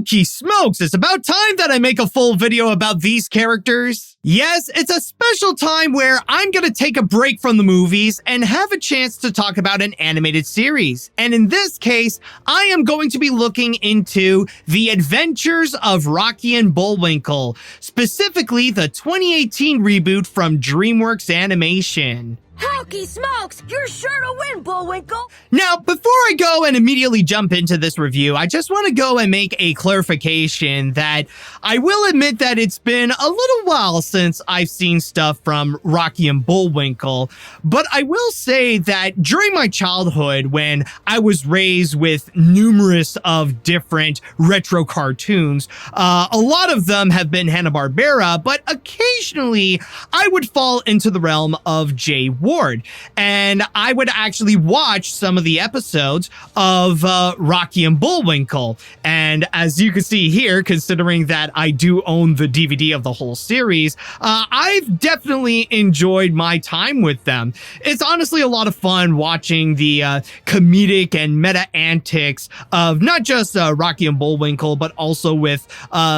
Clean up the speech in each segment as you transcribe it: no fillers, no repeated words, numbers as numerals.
Holy smokes, it's about time that I make a full video about these characters. Yes, it's a special time where I'm gonna take a break from the movies and have a chance to talk about an animated series. And in this case, I am going to be looking into The Adventures of Rocky and Bullwinkle, specifically the 2018 reboot from DreamWorks Animation. Holy smokes! You're sure to win, Bullwinkle! Now, before I go and immediately jump into this review, I just want to go and make a clarification that I will admit that it's been a little while since I've seen stuff from Rocky and Bullwinkle, but I will say that during my childhood, when I was raised with numerous of different retro cartoons, a lot of them have been Hanna-Barbera, but occasionally I would fall into the realm of Jay Ward, and I would actually watch some of the episodes of Rocky and Bullwinkle. And as you can see here, considering that I do own the DVD of the whole series, I've definitely enjoyed my time with them. It's honestly a lot of fun watching the comedic and meta antics of not just Rocky and Bullwinkle, but also with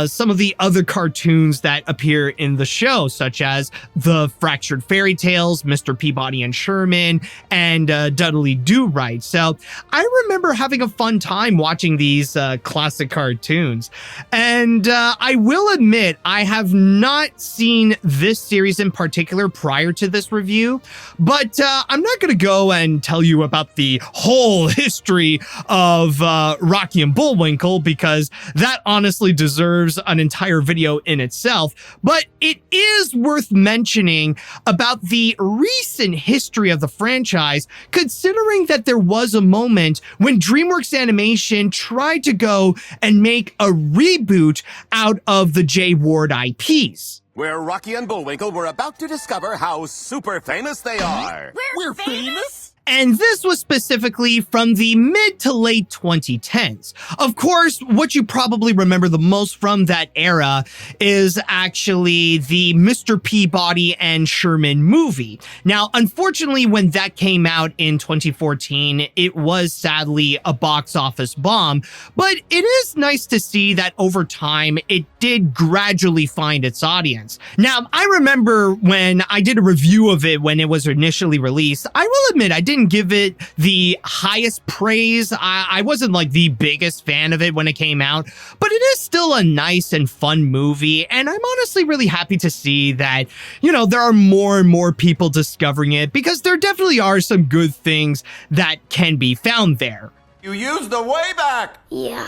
some of the other cartoons that appear in the show, such as the Fractured Fairy Tales, Mr. Peabody and Sherman, and Dudley Do-Right. So I remember having a fun time watching these classic cartoons. And I will admit, I have not seen this series in particular prior to this review, but I'm not going to go and tell you about the whole history of Rocky and Bullwinkle, because that honestly deserves an entire video in itself. But it is worth mentioning about the recent history of the franchise, considering that there was a moment when DreamWorks Animation tried to go and make a reboot out of the Jay Ward IPs. Where Rocky and Bullwinkle were about to discover how super famous they are. We're famous? And this was specifically from the mid to late 2010s. Of course, what you probably remember the most from that era is actually the Mr. Peabody and Sherman movie. Now, unfortunately, when that came out in 2014, it was sadly a box office bomb, but it is nice to see that over time, it did gradually find its audience. Now, I remember when I did a review of it when it was initially released, I will admit I didn't give it the highest praise. I wasn't like the biggest fan of it when it came out, but it is still a nice and fun movie. And I'm honestly really happy to see that, you know, there are more and more people discovering it, because there definitely are some good things that can be found there. You used the Wayback! Yeah,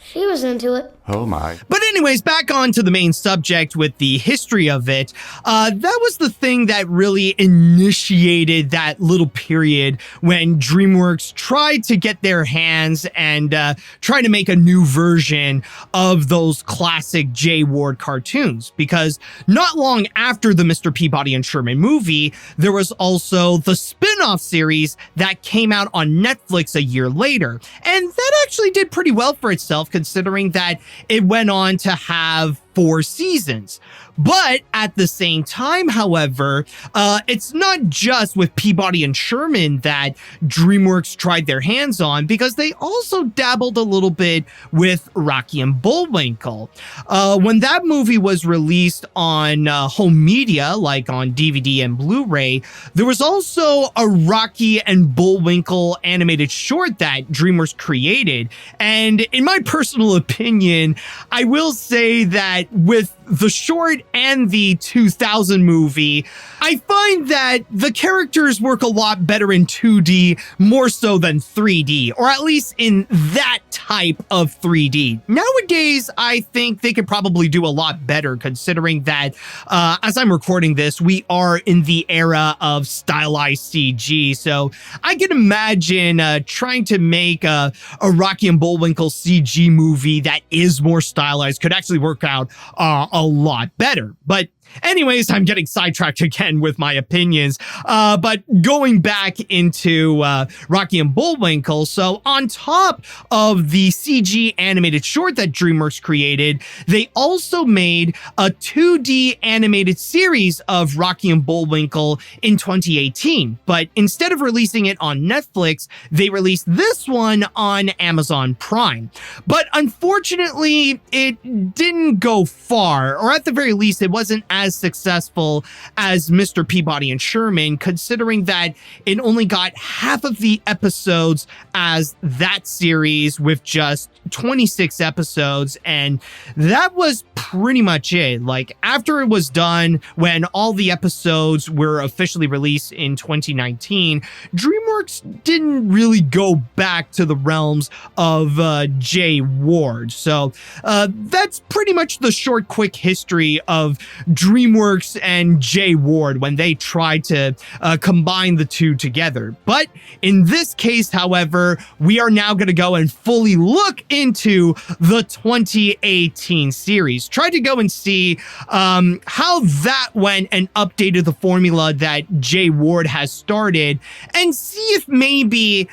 she was into it. Oh my. But anyways, back on to the main subject with the history of it. That was the thing that really initiated that little period when DreamWorks tried to get their hands and try to make a new version of those classic Jay Ward cartoons. Because not long after the Mr. Peabody and Sherman movie, there was also the spin-off series that came out on Netflix a year later. And that actually did pretty well for itself, considering that it went on to have 4 seasons. But at the same time, however, it's not just with Peabody and Sherman that DreamWorks tried their hands on, because they also dabbled a little bit with Rocky and Bullwinkle. When that movie was released on home media, like on DVD and Blu-ray, there was also a Rocky and Bullwinkle animated short that DreamWorks created. And in my personal opinion, I will say that with the short and the 2000 movie, I find that the characters work a lot better in 2D more so than 3D, or at least in that type of 3D. Nowadays, I think they could probably do a lot better, considering that as I'm recording this, we are in the era of stylized CG. So I can imagine trying to make a Rocky and Bullwinkle CG movie that is more stylized could actually work out a lot better. But Anyways, I'm getting sidetracked again with my opinions. But going back into Rocky and Bullwinkle, so on top of the CG animated short that DreamWorks created, they also made a 2D animated series of Rocky and Bullwinkle in 2018. But instead of releasing it on Netflix, they released this one on Amazon Prime. But unfortunately, it didn't go far, or at the very least, it wasn't as successful as Mr. Peabody and Sherman, considering that it only got half of the episodes as that series with just 26 episodes, and that was pretty much it. Like, after it was done, when all the episodes were officially released in 2019, DreamWorks didn't really go back to the realms of Jay Ward. So that's pretty much the short, quick history of DreamWorks and Jay Ward when they tried to combine the two together. But in this case, however, we are now going to go and fully look into the 2018 series. Tried to go and see how that went and updated the formula that Jay Ward has started, and see if maybe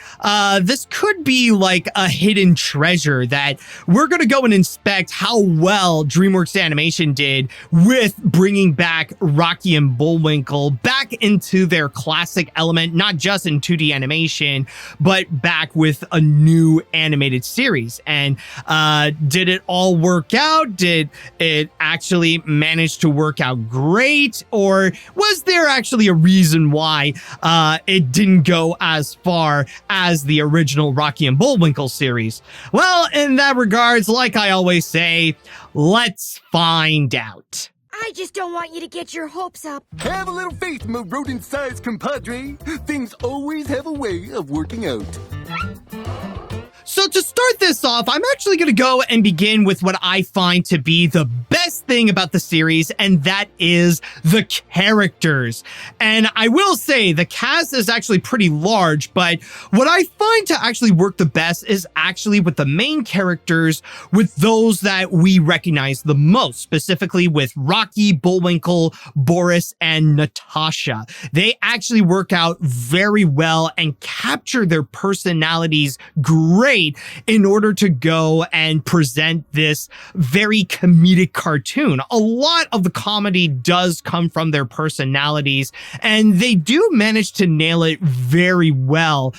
this could be like a hidden treasure that we're going to go and inspect how well DreamWorks Animation did with bringing back Rocky and Bullwinkle back into their classic element, not just in 2D animation, but back with a new animated series. And did it all work out? Did it actually manage to work out great? Or was there actually a reason why it didn't go as far as the original Rocky and Bullwinkle series? Well, in that regards, like I always say, let's find out. I just don't want you to get your hopes up. Have a little faith, my rodent-sized compadre. Things always have a way of working out. So to start this off, I'm actually going to go and begin with what I find to be the best thing about the series, and that is the characters. And I will say the cast is actually pretty large, but what I find to actually work the best is actually with the main characters, with those that we recognize the most, specifically with Rocky, Bullwinkle, Boris, and Natasha. They actually work out very well and capture their personalities great in order to go and present this very comedic cartoon. A lot of the comedy does come from their personalities, and they do manage to nail it very well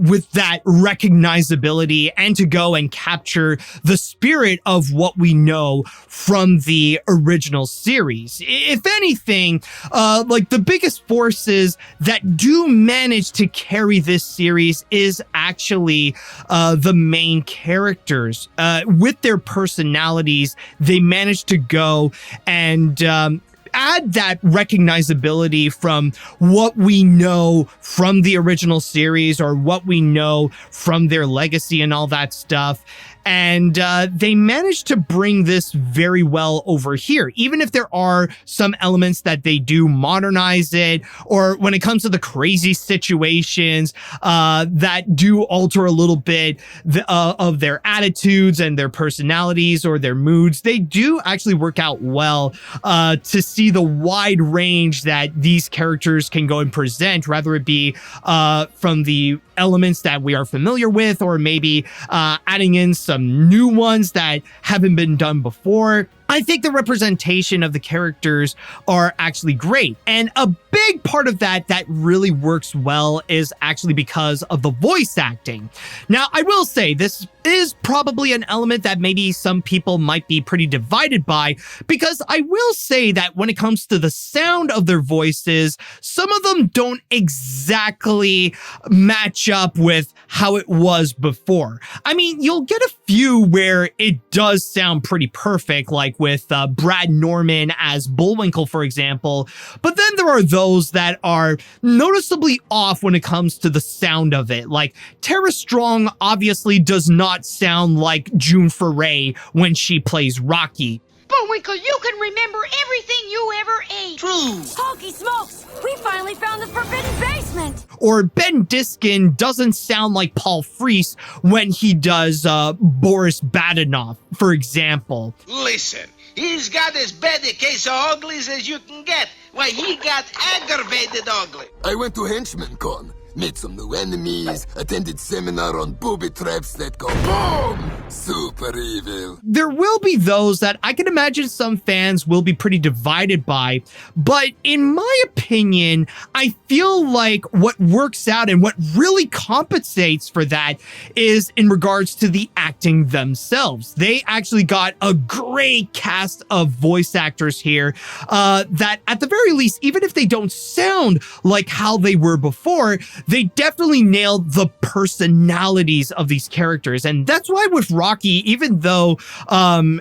with that recognizability and to go and capture the spirit of what we know from the original series. If anything, like the biggest forces that do manage to carry this series is actually the main characters. With their personalities, they managed to go and add that recognizability from what we know from the original series or what we know from their legacy and all that stuff. And they managed to bring this very well over here, even if there are some elements that they do modernize it, or when it comes to the crazy situations that do alter a little bit of their attitudes and their personalities or their moods. They do actually work out well to see the wide range that these characters can go and present, whether it be from the elements that we are familiar with, or maybe adding in some new ones that haven't been done before. I think the representation of the characters are actually great. And a big part of that really works well is actually because of the voice acting. Now, I will say this is probably an element that maybe some people might be pretty divided by, because I will say that when it comes to the sound of their voices, some of them don't exactly match up with how it was before. I mean, you'll get a few where it does sound pretty perfect, like with Brad Norman as Bullwinkle, for example. But then there are those that are noticeably off when it comes to the sound of it. Like Tara Strong obviously does not sound like June Foray when she plays Rocky. Bullwinkle, you can remember everything you ever ate. True. Holy smokes! We finally found the forbidden basement! Or Ben Diskin doesn't sound like Paul Frees when he does Boris Badenoff, for example. Listen, He's got as bad a case of uglies as you can get. Why, he got aggravated ugly. I went to Henchman Con, met some new enemies, attended seminar on booby traps that go boom! Super evil. There will be those that I can imagine some fans will be pretty divided by, but in my opinion, I feel like what works out and what really compensates for that is in regards to the acting themselves. They actually got a great cast of voice actors here that at the very least, even if they don't sound like how they were before, they definitely nailed the personalities of these characters. And that's why with Rocky, even though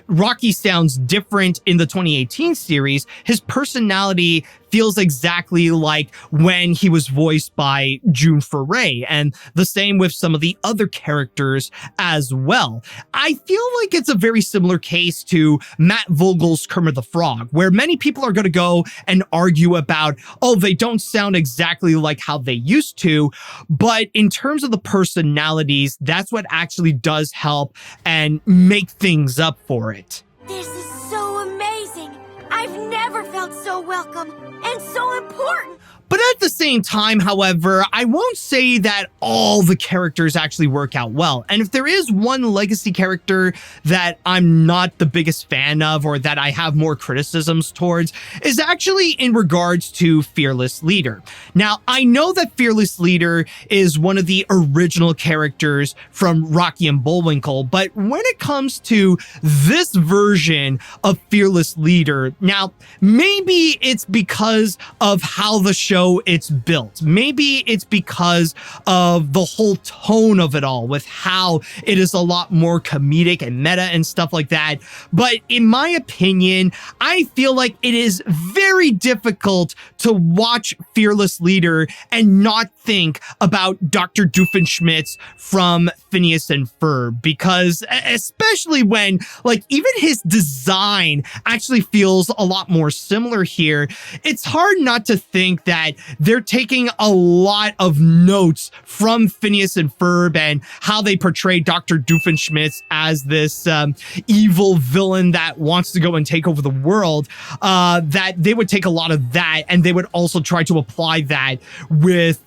Rocky sounds different in the 2018 series, his personality feels exactly like when he was voiced by June Foray, and the same with some of the other characters as well. I feel like it's a very similar case to Matt Vogel's Kermit the Frog, where many people are going to go and argue about, oh, they don't sound exactly like how they used to, but in terms of the personalities, that's what actually does help and make things up for it. This is so amazing. I've never felt so welcome and so important. But at the same time, however, I won't say that all the characters actually work out well. And if there is one legacy character that I'm not the biggest fan of or that I have more criticisms towards is actually in regards to Fearless Leader. Now, I know that Fearless Leader is one of the original characters from Rocky and Bullwinkle, but when it comes to this version of Fearless Leader, now, maybe it's because of how the show it's built. Maybe it's because of the whole tone of it all, with how it is a lot more comedic and meta and stuff like that. But in my opinion, I feel like it is very difficult to watch Fearless Leader and not think about Dr. Doofenshmirtz from Phineas and Ferb, because especially when, like, even his design actually feels a lot more similar here, it's hard not to think that they're taking a lot of notes from Phineas and Ferb and how they portray Dr. Doofenshmirtz as this evil villain that wants to go and take over the world, that they would take a lot of that and they would also try to apply that with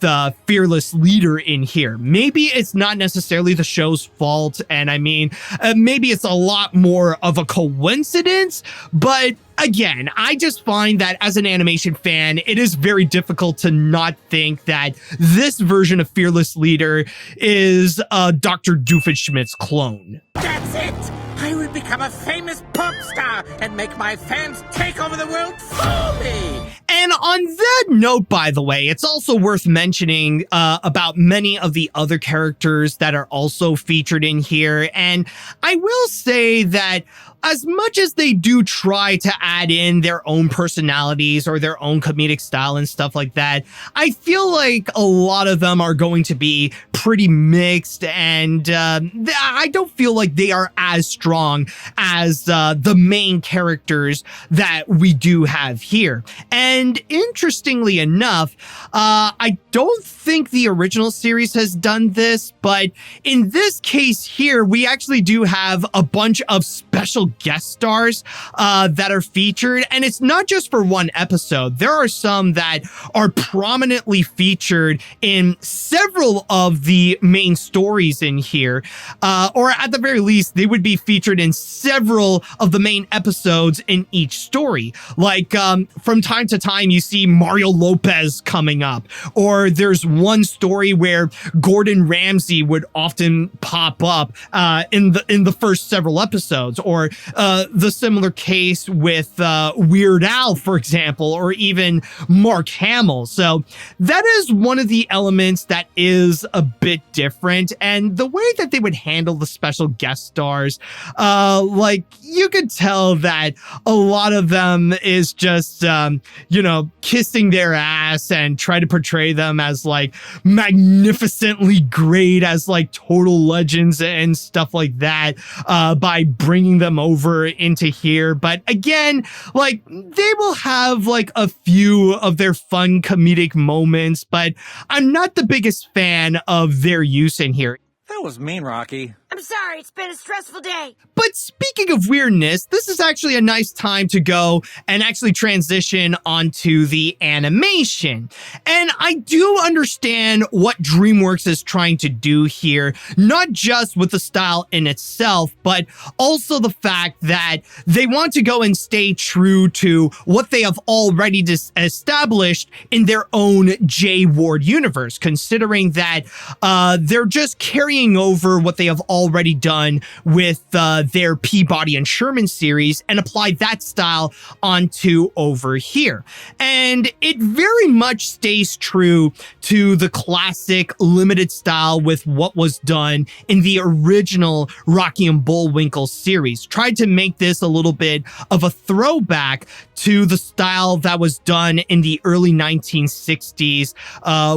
Fearless Leader in here. Maybe it's not necessarily the show's fault, and I mean, maybe it's a lot more of a coincidence, but again, I just find that as an animation fan, it is very difficult to not think that this version of Fearless Leader is a Dr. Doofenshmirtz clone. That's it! I will become a famous pop star and make my fans take over the world for me! And on that note, by the way, it's also worth mentioning about many of the other characters that are also featured in here. And I will say that as much as they do try to add in their own personalities or their own comedic style and stuff like that, I feel like a lot of them are going to be pretty mixed, and I don't feel like they are as strong as the main characters that we do have here. And interestingly enough, I don't think the original series has done this, but in this case here, we actually do have a bunch of special guest stars that are featured, and it's not just for one episode. There are some that are prominently featured in several of the main stories in here, or at the very least, they would be featured in several of the main episodes in each story. Like from time to time, you see Mario Lopez coming up, or there's one story where Gordon Ramsay would often pop up in the first several episodes, or the similar case with Weird Al, for example, or even Mark Hamill. So that is one of the elements that is a bit different, and the way that they would handle the special guest stars, like, you could tell that a lot of them is just you know, kissing their ass and try to portray them as like magnificently great, as like total legends and stuff like that, by bringing them over into here. But again, like, they will have like a few of their fun comedic moments, but I'm not the biggest fan of their use in here. That was mean, Rocky. I'm sorry, it's been a stressful day. But speaking of weirdness, this is actually a nice time to go and actually transition onto the animation. And I do understand what DreamWorks is trying to do here, not just with the style in itself, but also the fact that they want to go and stay true to what they have already established in their own J. Ward universe, considering that they're just carrying over what they have already done with their Peabody and Sherman series and apply that style onto over here. And it very much stays true to the classic limited style with what was done in the original Rocky and Bullwinkle series. Tried to make this a little bit of a throwback to the style that was done in the early 1960s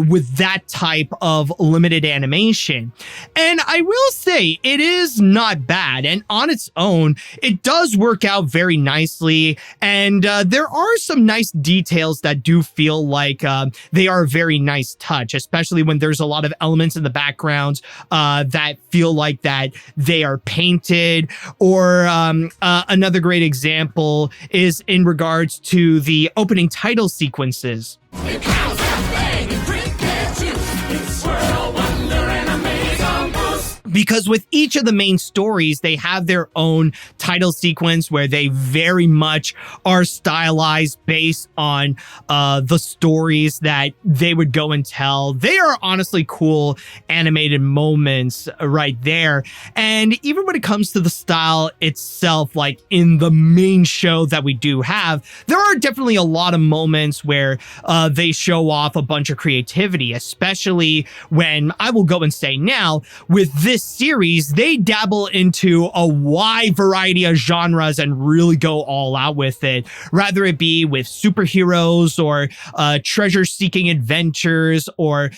with that type of limited animation. And I will say it is not bad, and on its own it does work out very nicely, and there are some nice details that do feel like they are a very nice touch, especially when there's a lot of elements in the background that feel like that they are painted. Or another great example is in regards to the opening title sequences. Because with each of the main stories, they have their own title sequence where they very much are stylized based on the stories that they would go and tell. They are honestly cool animated moments right there. And even when it comes to the style itself, like in the main show that we do have, there are definitely a lot of moments where they show off a bunch of creativity, especially when, I will go and say now, with this series, they dabble into a wide variety of genres and really go all out with it, rather it be with superheroes or treasure-seeking adventures or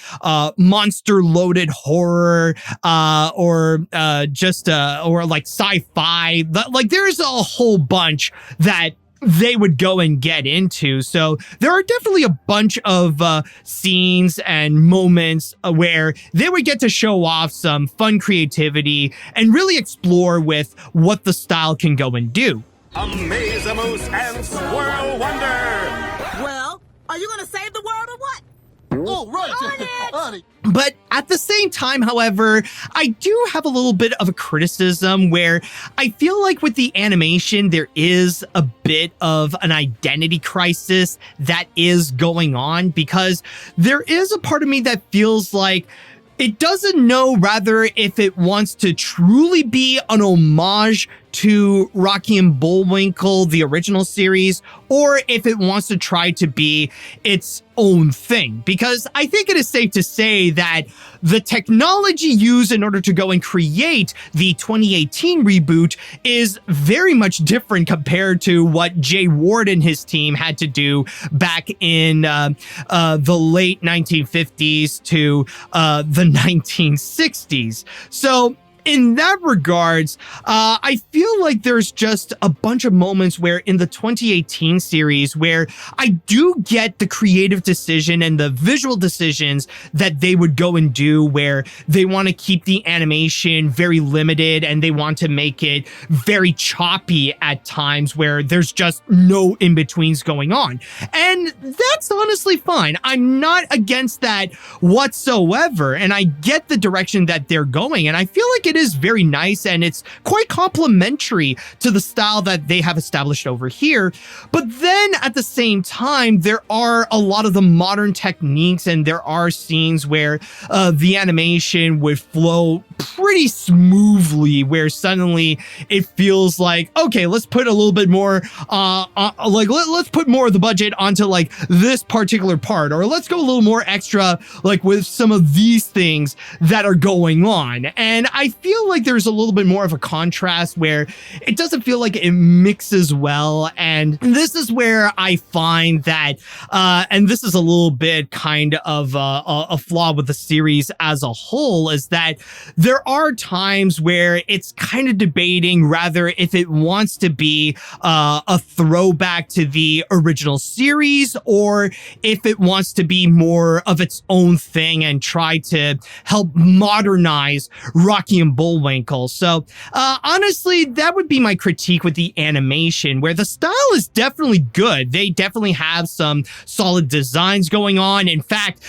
monster-loaded horror or like sci-fi. Like there's a whole bunch that they would go and get into. So there are definitely a bunch of scenes and moments where they would get to show off some fun creativity and really explore with what the style can go and do. Amaze-a-moose and Swirl Wonder! Well, are you gonna save the world or what? Oh, right. On it. But at the same time, however, I do have a little bit of a criticism where I feel like with the animation, there is a bit of an identity crisis that is going on, because there is a part of me that feels like it doesn't know rather if it wants to truly be an homage to Rocky and Bullwinkle, the original series, or if it wants to try to be its own thing. Because I think it is safe to say that the technology used in order to go and create the 2018 reboot is very much different compared to what Jay Ward and his team had to do back in the late 1950s to the 1960s. So in that regards, I feel like there's just a bunch of moments where in the 2018 series where I do get the creative decision and the visual decisions that they would go and do, where they want to keep the animation very limited and they want to make it very choppy at times where there's just no in-betweens going on. And that's honestly fine. I'm not against that whatsoever. And I get the direction that they're going. And I feel like it is very nice and it's quite complementary to the style that they have established over here. But then at the same time, there are a lot of the modern techniques and there are scenes where the animation would flow pretty smoothly, where suddenly it feels like, okay, let's put a little bit more let's put more of the budget onto like this particular part, or let's go a little more extra like with some of these things that are going on. And I feel like there's a little bit more of a contrast where it doesn't feel like it mixes well. And this is where I find that and this is a little bit kind of a flaw with the series as a whole, is that there are are times where it's kind of debating rather if it wants to be a throwback to the original series or if it wants to be more of its own thing and try to help modernize Rocky and Bullwinkle. So honestly, that would be my critique with the animation, where the style is definitely good. They definitely have some solid designs going on. In fact,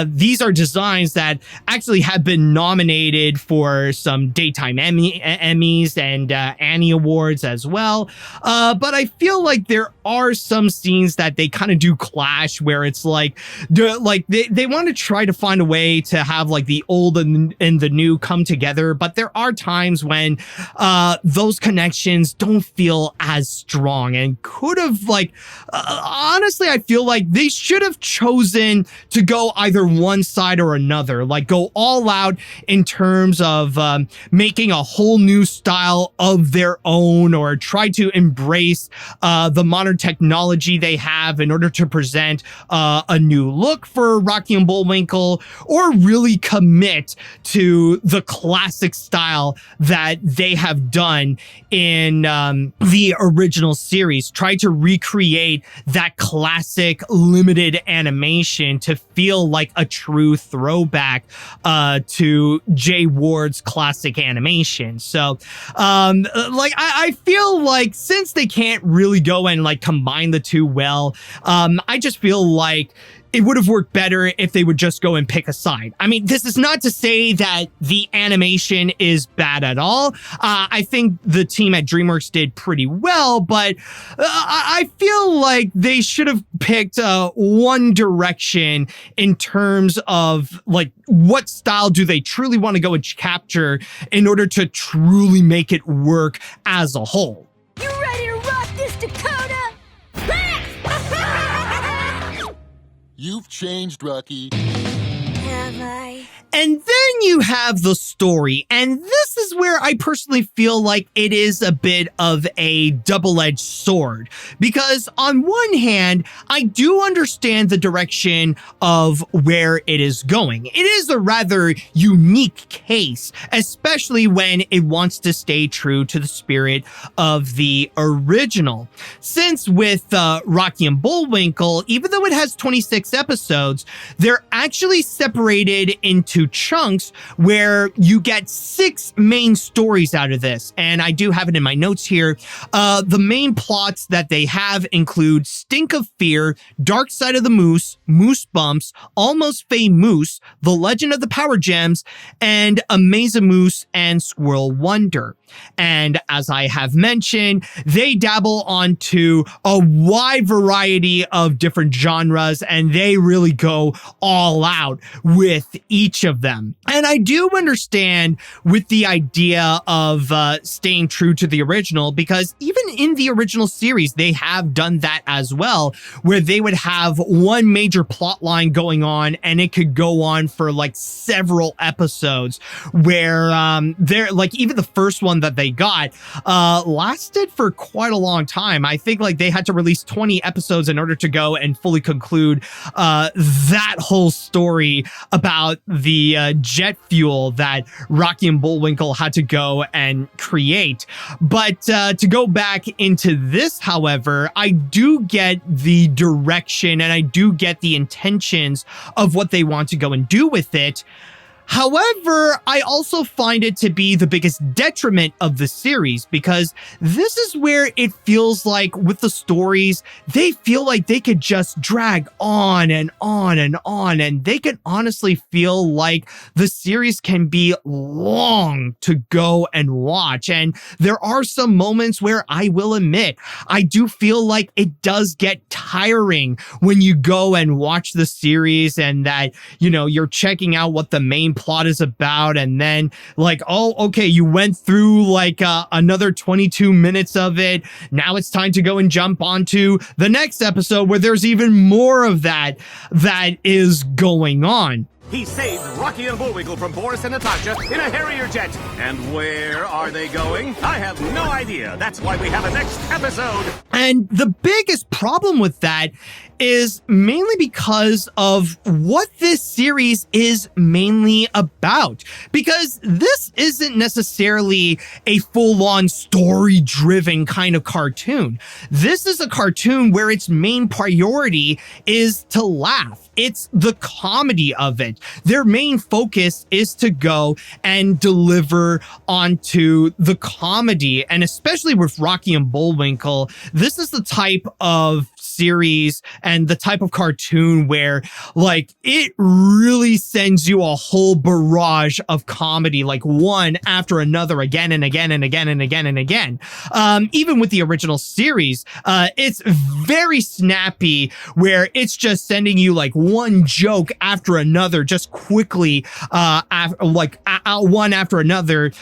these are designs that actually have been nominated for some daytime Emmys and Annie Awards as well. But I feel like there are some scenes that they kind of do clash, where it's like they want to try to find a way to have like the old and the new come together, but there are times when those connections don't feel as strong and could have honestly, I feel like they should have chosen to go either one side or another, like go all out in terms of making a whole new style of their own, or try to embrace the modern technology they have in order to present a new look for Rocky and Bullwinkle, or really commit to the classic style that they have done in the original series. Try to recreate that classic limited animation to feel like a true throwback to Jay Ward's classic animation. So I feel like since they can't really go and like combine the two well, I just feel like it would have worked better if they would just go and pick a side. I mean, this is not to say that the animation is bad at all. I think the team at DreamWorks did pretty well, but I feel like they should have picked one direction in terms of like what style do they truly want to go and capture in order to truly make it work as a whole. You ready to rock this, Dakota? You've changed, Rocky. Have I? And then you have the story, and this is where I personally feel like it is a bit of a double-edged sword, because on one hand, I do understand the direction of where it is going. It is a rather unique case, especially when it wants to stay true to the spirit of the original. Since with Rocky and Bullwinkle, even though it has 26 episodes, they're actually separated into chunks where you get 6 main stories out of this. And I do have it in my notes here. The main plots that they have include Stink of Fear, Dark Side of the Moose, Moose Bumps, Almost Fey Moose, The Legend of the Power Gems, and Amaze-A-Moose and Squirrel Wonder. And as I have mentioned, they dabble onto a wide variety of different genres, and they really go all out with each of them. And I do understand with the idea of staying true to the original, because even in the original series, they have done that as well, where they would have one major plot line going on, and it could go on for like several episodes, where they're like, even the first one that they got lasted for quite a long time. I think like they had to release 20 episodes in order to go and fully conclude that whole story about the jet fuel that Rocky and Bullwinkle had to go and create. But to go back into this, however, I do get the direction and I do get the intentions of what they want to go and do with it. However, I also find it to be the biggest detriment of the series, because this is where it feels like with the stories, they feel like they could just drag on and on and on, and they can honestly feel like the series can be long to go and watch. And there are some moments where I will admit, I do feel like it does get tiring when you go and watch the series and that, you know, you're checking out what the main plot is about, and then like, oh, okay, you went through like another 22 minutes of it. Now it's time to go and jump onto the next episode where there's even more of that is going on. He saved Rocky and Bullwinkle from Boris and Natasha in a Harrier jet. And where are they going? I have no idea. That's why we have a next episode. And the biggest problem with that is mainly because of what this series is mainly about. Because this isn't necessarily a full-on story-driven kind of cartoon. This is a cartoon where its main priority is to laugh. It's the comedy of it. Their main focus is to go and deliver onto the comedy. And especially with Rocky and Bullwinkle, this is the type of series and the type of cartoon where like it really sends you a whole barrage of comedy, like one after another, again and again and again and again and again. Even with the original series, it's very snappy, where it's just sending you like one joke after another, just quickly, one after another,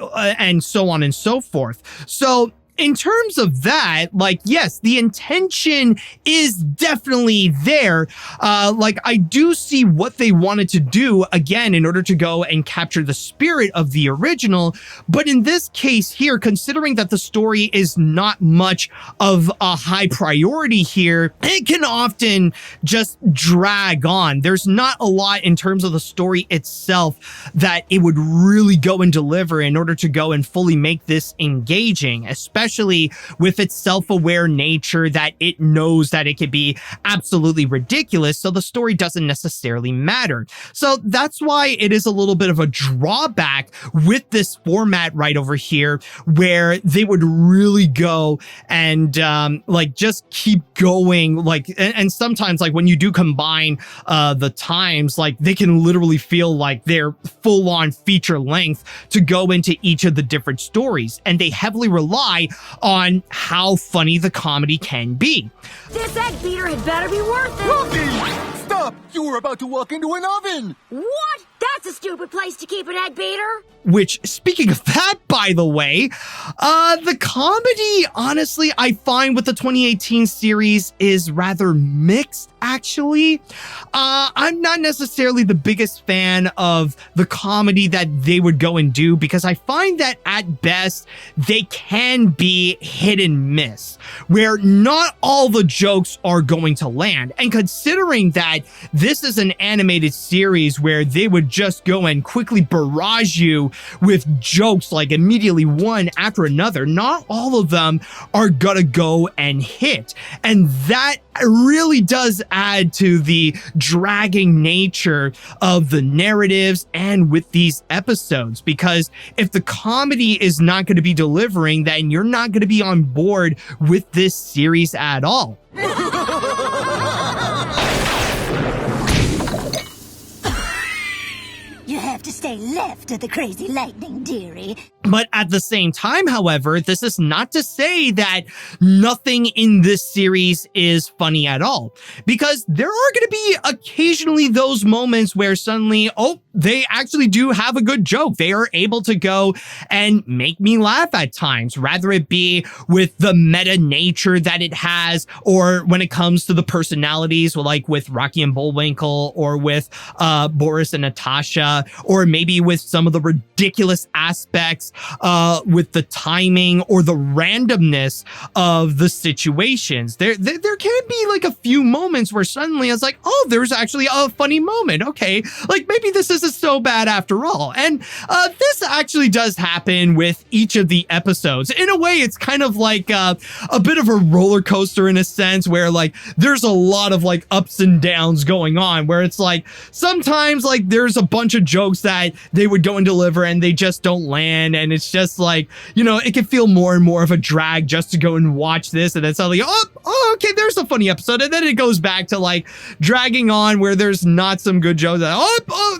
and so on and so forth. So in terms of that, like, yes, the intention is definitely there. Like, I do see what they wanted to do, again, in order to go and capture the spirit of the original. But in this case here, considering that the story is not much of a high priority here, it can often just drag on. There's not a lot in terms of the story itself that it would really go and deliver in order to go and fully make this engaging, especially with its self-aware nature, that it knows that it could be absolutely ridiculous, so the story doesn't necessarily matter. So that's why it is a little bit of a drawback with this format right over here, where they would really go and like just keep going, like, and sometimes like when you do combine the times, like they can literally feel like they're full-on feature length to go into each of the different stories, and they heavily rely on how funny the comedy can be. This egg beater had better be worth it. Rocky! Stop! You were about to walk into an oven! What? That's a stupid place to keep an egg beater. Which, speaking of that, by the way, the comedy, honestly, I find with the 2018 series is rather mixed, actually. I'm not necessarily the biggest fan of the comedy that they would go and do, because I find that at best, they can be hit and miss, where not all the jokes are going to land. And considering that this is an animated series where they would just go and quickly barrage you with jokes, like immediately one after another, not all of them are gonna go and hit. And that really does add to the dragging nature of the narratives and with these episodes, because if the comedy is not going to be delivering, then you're not going to be on board with this series at all. You have to stay left of the crazy lightning, dearie. But at the same time, however, this is not to say that nothing in this series is funny at all, because there are going to be occasionally those moments where suddenly, oh, they actually do have a good joke. They are able to go and make me laugh at times, rather it be with the meta nature that it has, or when it comes to the personalities, like with Rocky and Bullwinkle, or with Boris and Natasha, or maybe with some of the ridiculous aspects with the timing or the randomness of the situations. There can be like a few moments where suddenly it's like, oh, there's actually a funny moment. Okay, like maybe this isn't so bad after all. And this actually does happen with each of the episodes. In a way, it's kind of like a bit of a roller coaster in a sense, where like there's a lot of like ups and downs going on, where it's like sometimes like there's a bunch of jokes that they would go and deliver and they just don't land, and it's just like, you know, it can feel more and more of a drag just to go and watch this, and then suddenly, oh, okay, there's a funny episode, and then it goes back to like dragging on where there's not some good jokes.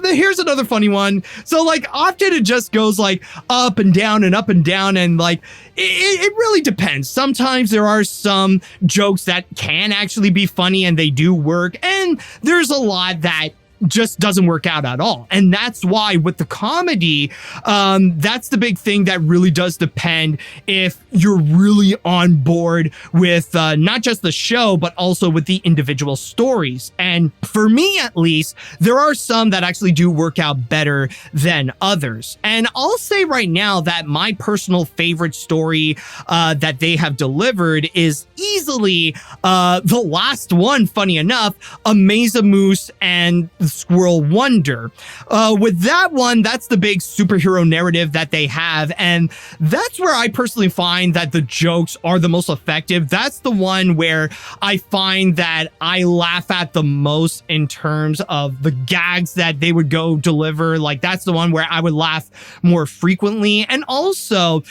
Here's another funny one. So like often it just goes like up and down and up and down, and like it really depends. Sometimes there are some jokes that can actually be funny and they do work, and there's a lot that just doesn't work out at all. And that's why with the comedy, that's the big thing that really does depend if you're really on board with not just the show, but also with the individual stories. And for me, at least, there are some that actually do work out better than others. And I'll say right now that my personal favorite story that they have delivered is easily the last one, funny enough, Amaze-A-Moose and the Squirrel Wonder. With that one, that's the big superhero narrative that they have, and that's where I personally find that the jokes are the most effective. That's the one where I find that I laugh at the most in terms of the gags that they would go deliver. Like, that's the one where I would laugh more frequently. And also,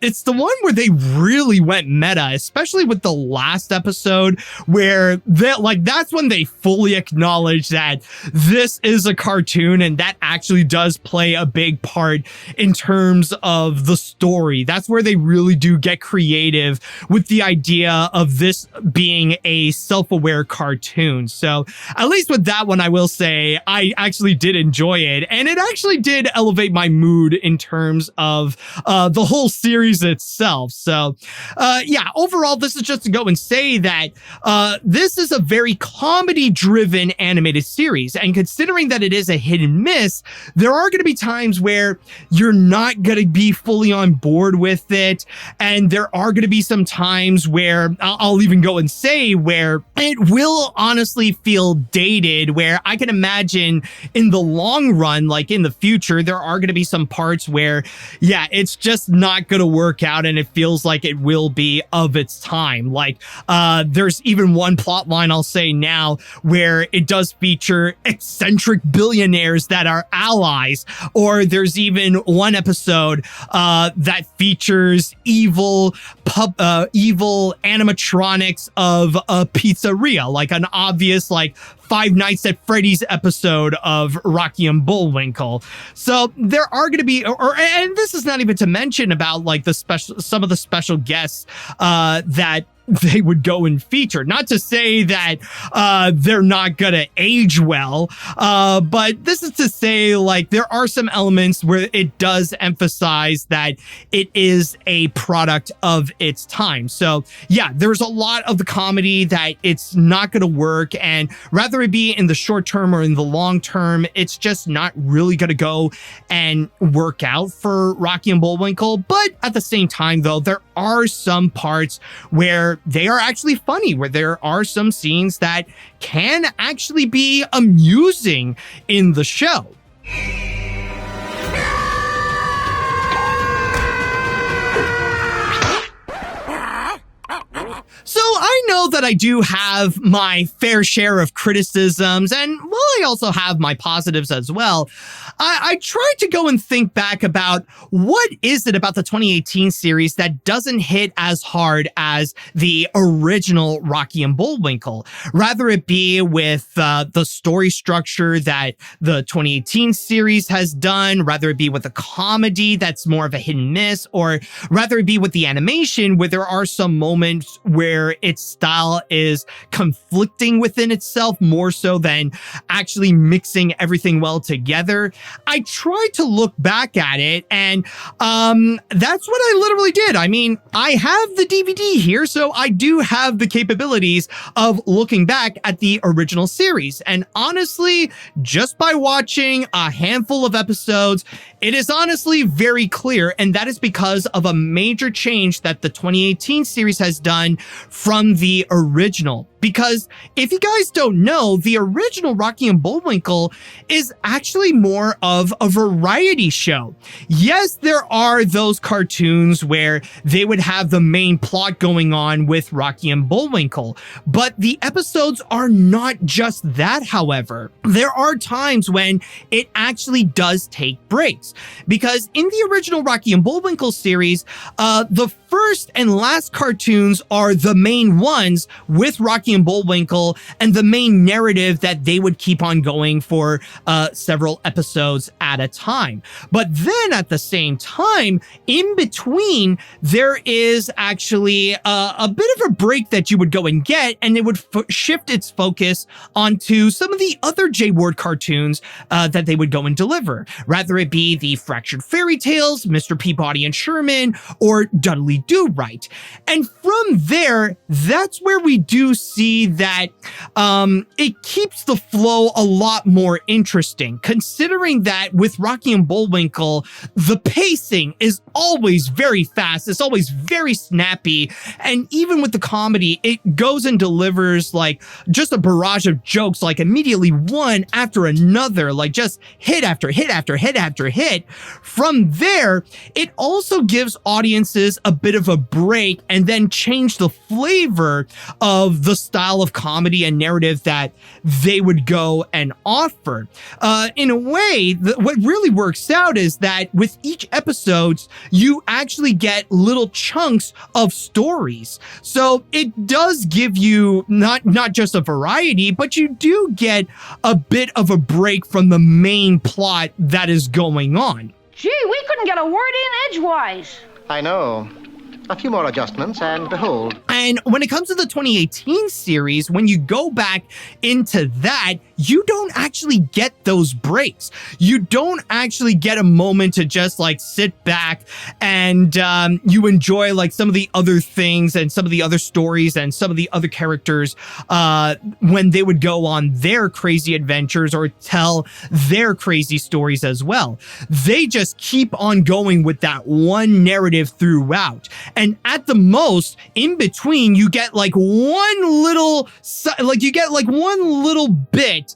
it's the one where they really went meta, especially with the last episode, where they, like, that's when they fully acknowledge that this is a cartoon and that actually does play a big part in terms of the story. That's where they really do get creative with the idea of this being a self-aware cartoon. So at least with that one, I will say I actually did enjoy it, and it actually did elevate my mood in terms of the whole series itself. So yeah, overall, this is just to go and say that this is a very comedy-driven animated series, and considering that it is a hit and miss, there are going to be times where you're not going to be fully on board with it, and there are going to be some times where I'll even go and say where it will honestly feel dated, where I can imagine in the long run, like in the future, there are going to be some parts where, yeah, it's just not going to work out and it feels like it will be of its time. Like there's even one plot line I'll say now where it does feature eccentric billionaires that are allies, or there's even one episode that features evil animatronics of a pizzeria, like an obvious like Five Nights at Freddy's episode of Rocky and Bullwinkle. So there are going to be, and this is not even to mention about like some of the special guests that they would go and feature. Not to say that they're not gonna age well, but this is to say, like, there are some elements where it does emphasize that it is a product of its time. So yeah, there's a lot of the comedy that it's not gonna work, and rather it be in the short term or in the long term, it's just not really gonna go and work out for Rocky and Bullwinkle. But at the same time, though, there are some parts where they are actually funny, where there are some scenes that can actually be amusing in the show. So I know that I do have my fair share of criticisms, and while I also have my positives as well, I tried to go and think back about what is it about the 2018 series that doesn't hit as hard as the original Rocky and Bullwinkle. Rather it be with the story structure that the 2018 series has done, rather it be with the comedy that's more of a hit and miss, or rather it be with the animation where there are some moments where its style is conflicting within itself more so than actually mixing everything well together. I tried to look back at it, and that's what I literally did. I mean, I have the DVD here, so I do have the capabilities of looking back at the original series. And honestly, just by watching a handful of episodes, it is honestly very clear, and that is because of a major change that the 2018 series has done from the original. Because if you guys don't know, the original Rocky and Bullwinkle is actually more of a variety show. Yes, there are those cartoons where they would have the main plot going on with Rocky and Bullwinkle, but the episodes are not just that, however. There are times when it actually does take breaks, because in the original Rocky and Bullwinkle series, the first and last cartoons are the main ones with Rocky Rocky and Bullwinkle and the main narrative that they would keep on going for several episodes at a time. But then at the same time, in between, there is actually a bit of a break that you would go and get, and it would shift its focus onto some of the other J-Ward cartoons that they would go and deliver, rather it be the Fractured Fairy Tales, Mr. Peabody and Sherman, or Dudley Do-Right. And from there, that's where we do see that it keeps the flow a lot more interesting, considering that with Rocky and Bullwinkle, the pacing is always very fast, it's always very snappy, and even with the comedy, it goes and delivers like just a barrage of jokes, like immediately one after another, like just hit after hit after hit after hit. From there, it also gives audiences a bit of a break and then change the flavor of the style of comedy and narrative that they would go and offer. In a way, what really works out is that with each episode, you actually get little chunks of stories. So it does give you not just a variety, but you do get a bit of a break from the main plot that is going on. Gee, we couldn't get a word in edgewise. I know. A few more adjustments, and behold. And when it comes to the 2018 series, when you go back into that, you don't actually get those breaks. You don't actually get a moment to just like sit back and you enjoy like some of the other things and some of the other stories and some of the other characters when they would go on their crazy adventures or tell their crazy stories as well. They just keep on going with that one narrative throughout. And at the most, in between, you get like one little bit,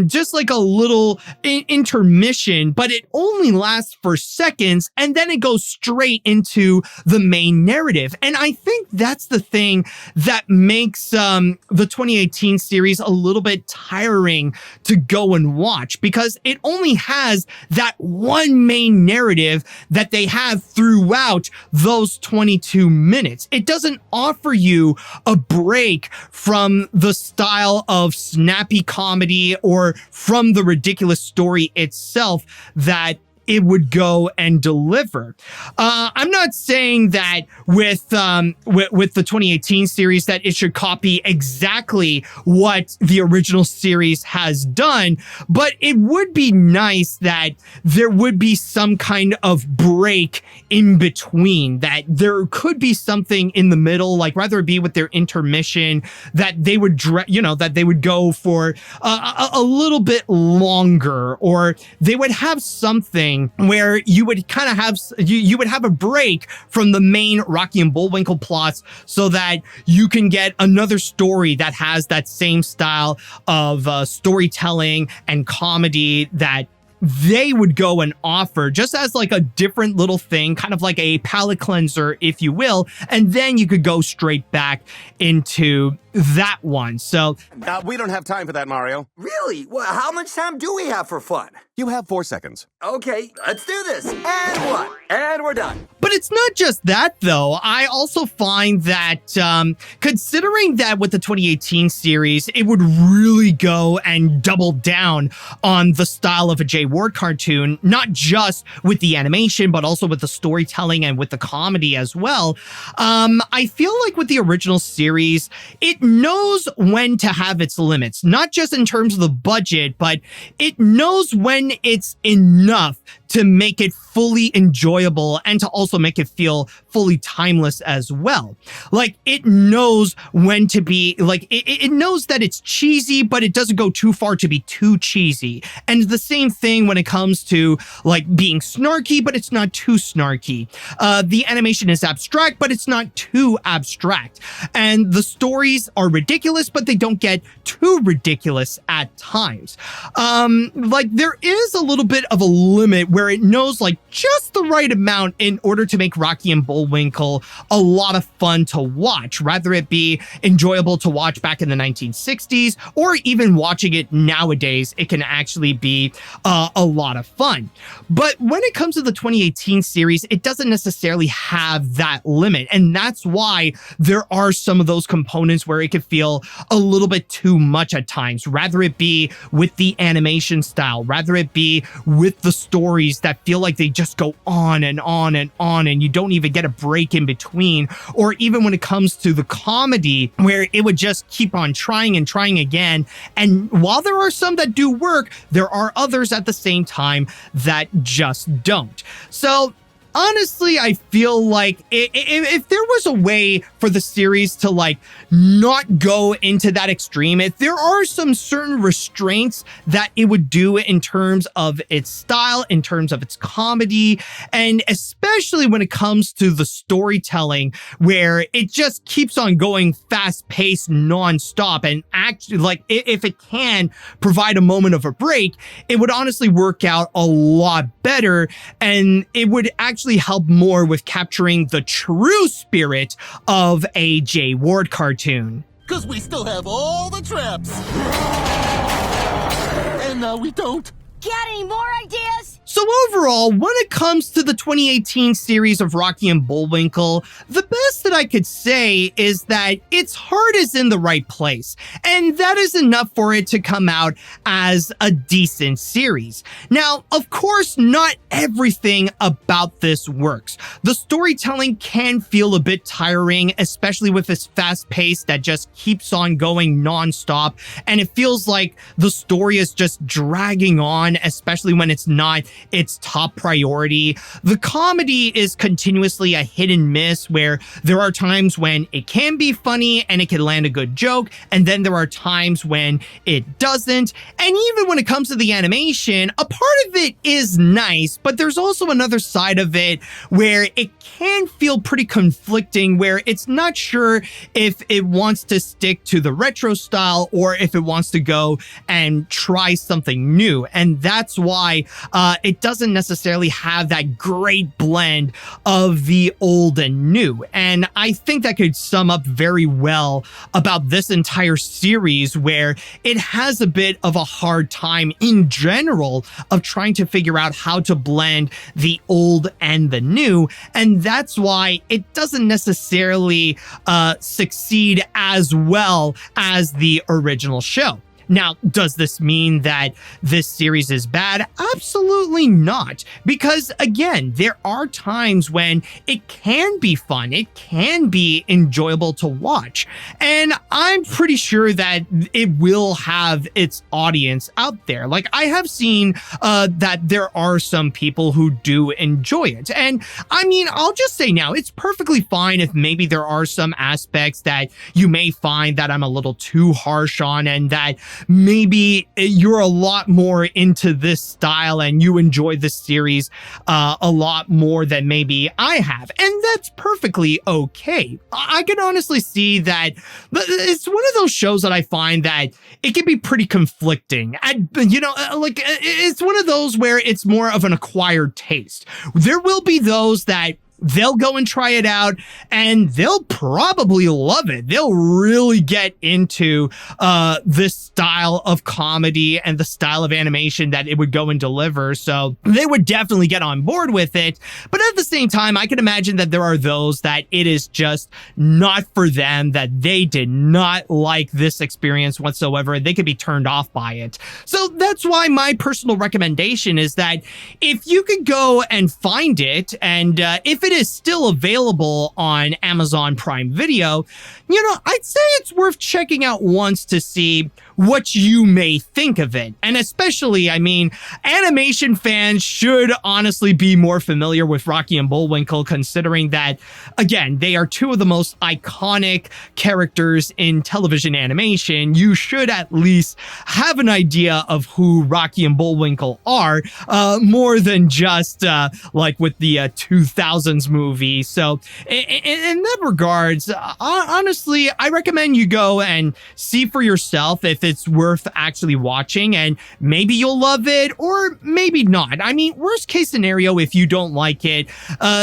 just like a little intermission, but it only lasts for seconds, and then it goes straight into the main narrative. And I think that's the thing that makes the 2018 series a little bit tiring to go and watch, because it only has that one main narrative that they have throughout those 22 minutes. It doesn't offer you a break from the style of snappy comedy or from the ridiculous story itself that it would go and deliver. I'm not saying that with the 2018 series that it should copy exactly what the original series has done, but it would be nice that there would be some kind of break in between, that there could be something in the middle, like rather it be with their intermission, that they would, that they would go for a little bit longer, or they would have something where you would kind of have, you would have a break from the main Rocky and Bullwinkle plots so that you can get another story that has that same style of storytelling and comedy that they would go and offer, just as like a different little thing, kind of like a palate cleanser, if you will, and then you could go straight back into that one. So we don't have time for that, Mario. Really? Well, how much time do we have for fun? You have 4 seconds. Okay, let's do this. And what? And we're done. But it's not just that, though. I also find that considering that with the 2018 series, it would really go and double down on the style of a Jay Ward cartoon, not just with the animation, but also with the storytelling and with the comedy as well. I feel like with the original series, it knows when to have its limits, not just in terms of the budget, but it knows when it's enough to make it fully enjoyable and to also make it feel fully timeless as well. Like, it knows when to be, like, it knows that it's cheesy, but it doesn't go too far to be too cheesy. And the same thing when it comes to, like, being snarky, but it's not too snarky. The animation is abstract, but it's not too abstract. And the stories are ridiculous, but they don't get too ridiculous at times. Like, there is a little bit of a limit where where it knows like just the right amount in order to make Rocky and Bullwinkle a lot of fun to watch, rather it be enjoyable to watch back in the 1960s or even watching it nowadays. It can actually be a lot of fun. But when it comes to the 2018 series, it doesn't necessarily have that limit. And that's why there are some of those components where it could feel a little bit too much at times, rather it be with the animation style, rather it be with the stories that feel like they just go on and on and on, and you don't even get a break in between, or even when it comes to the comedy where it would just keep on trying and trying again. And while there are some that do work, there are others at the same time that just don't. So honestly, I feel like if there was a way for the series to like not go into that extreme, if there are some certain restraints that it would do in terms of its style, in terms of its comedy, and especially when it comes to the storytelling, where it just keeps on going fast-paced nonstop, and actually, like, if it can provide a moment of a break, it would honestly work out a lot better, and it would actually help more with capturing the true spirit of a Jay Ward cartoon. Because we still have all the traps. And now we don't. Got any more ideas? So overall, when it comes to the 2018 series of Rocky and Bullwinkle, the best that I could say is that its heart is in the right place, and that is enough for it to come out as a decent series. Now, of course, not everything about this works. The storytelling can feel a bit tiring, especially with this fast pace that just keeps on going nonstop, and it feels like the story is just dragging on, especially when it's not its top priority. The comedy is continuously a hit and miss, where there are times when it can be funny and it can land a good joke, and then there are times when it doesn't. And even when it comes to the animation, a part of it is nice, but there's also another side of it where it can feel pretty conflicting, where it's not sure if it wants to stick to the retro style or if it wants to go and try something new. And that's why it doesn't necessarily have that great blend of the old and new. And I think that could sum up very well about this entire series, where it has a bit of a hard time in general of trying to figure out how to blend the old and the new. And that's why it doesn't necessarily succeed as well as the original show. Now, does this mean that this series is bad? Absolutely not. Because again, there are times when it can be fun. It can be enjoyable to watch. And I'm pretty sure that it will have its audience out there. Like, I have seen that there are some people who do enjoy it. And I mean, I'll just say now, it's perfectly fine if maybe there are some aspects that you may find that I'm a little too harsh on, and that maybe you're a lot more into this style and you enjoy this series a lot more than maybe I have. And that's perfectly okay. I can honestly see that it's one of those shows that I find that it can be pretty conflicting. Like, it's one of those where it's more of an acquired taste. There will be those that they'll go and try it out and they'll probably love it. They'll really get into this style of comedy and the style of animation that it would go and deliver. So they would definitely get on board with it. But at the same time, I can imagine that there are those that it is just not for them, that they did not like this experience whatsoever. They could be turned off by it. So that's why my personal recommendation is that if you could go and find it, and if it is still available on Amazon Prime Video, I'd say it's worth checking out once to see what you may think of it. And especially, I mean, animation fans should honestly be more familiar with Rocky and Bullwinkle, considering that, again, they are two of the most iconic characters in television animation. You should at least have an idea of who Rocky and Bullwinkle are, more than just like with the 2000s movie. So in that regards, honestly, I recommend you go and see for yourself if it's worth actually watching, and maybe you'll love it or maybe not. I mean, worst case scenario, if you don't like it,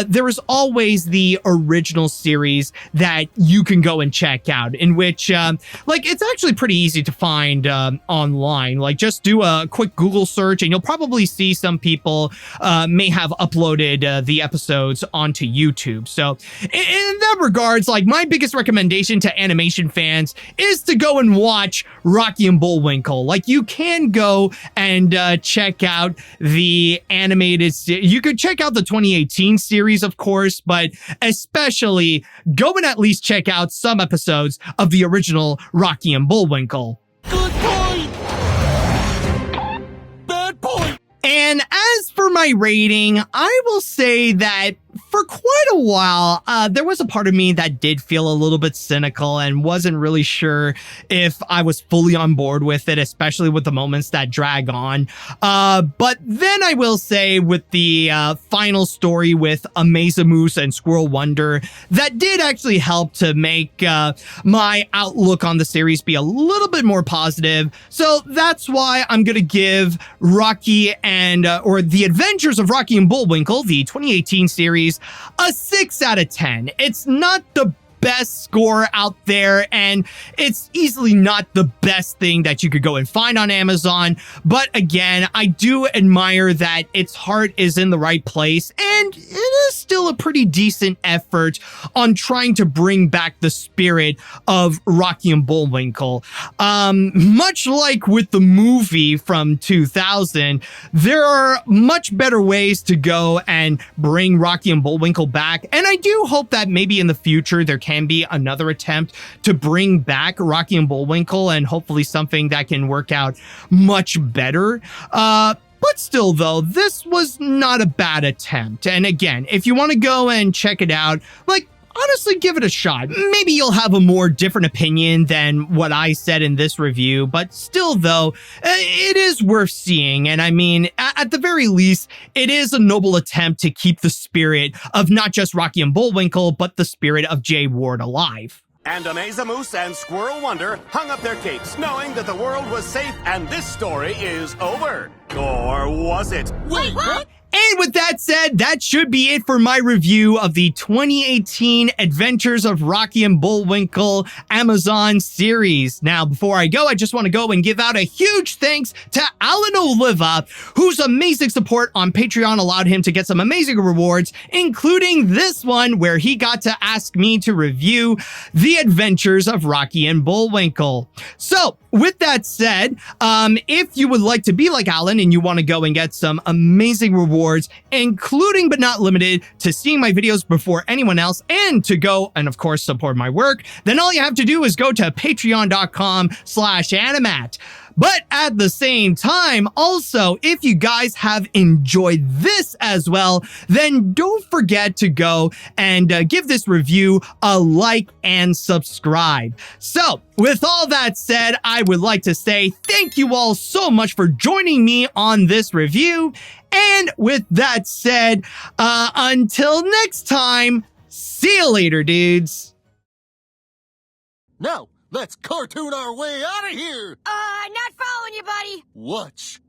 there is always the original series that you can go and check out, in which it's actually pretty easy to find online. Like, just do a quick Google search and you'll probably see some people may have uploaded the episodes onto YouTube. So in that regards, like, my biggest recommendation to animation fans is to go and watch Rocky and Bullwinkle. Like, you can go and check out the animated you could check out the 2018 series, of course, but especially go and at least check out some episodes of the original Rocky and Bullwinkle. Good point! Bad point! And as for my rating, I will say that for quite a while, there was a part of me that did feel a little bit cynical and wasn't really sure if I was fully on board with it, especially with the moments that drag on. But then I will say, with the final story with Amazamoose and Squirrel Wonder, that did actually help to make my outlook on the series be a little bit more positive. So that's why I'm going to give Rocky or The Adventures of Rocky and Bullwinkle, the 2018 series, a 6 out of 10. It's not the best score out there, and it's easily not the best thing that you could go and find on Amazon. But again, I do admire that its heart is in the right place, and it is still a pretty decent effort on trying to bring back the spirit of Rocky and Bullwinkle. Much like with the movie from 2000, there are much better ways to go and bring Rocky and Bullwinkle back, and I do hope that maybe in the future there can be another attempt to bring back Rocky and Bullwinkle, and hopefully something that can work out much better. But still, though, this was not a bad attempt. And again, if you want to go and check it out, like, honestly, give it a shot. Maybe you'll have a more different opinion than what I said in this review, but still, though, it is worth seeing. And I mean, at the very least, it is a noble attempt to keep the spirit of not just Rocky and Bullwinkle, but the spirit of Jay Ward alive. And Amazamoose and Squirrel Wonder hung up their capes, knowing that the world was safe and this story is over. Or was it? Wait, what? And with that said, that should be it for my review of the 2018 Adventures of Rocky and Bullwinkle Amazon series. Now, before I go, I just want to go and give out a huge thanks to Alan Oliva, whose amazing support on Patreon allowed him to get some amazing rewards, including this one where he got to ask me to review The Adventures of Rocky and Bullwinkle. So, with that said, if you would like to be like Alan and you want to go and get some amazing rewards, including but not limited to seeing my videos before anyone else and to go and of course support my work, then all you have to do is go to patreon.com/AniMat. But at the same time, also, if you guys have enjoyed this as well, then don't forget to go and give this review a like and subscribe. So, with all that said, I would like to say thank you all so much for joining me on this review. And with that said, until next time, see you later, dudes. Now, let's cartoon our way out of here! Not following you, buddy. Watch.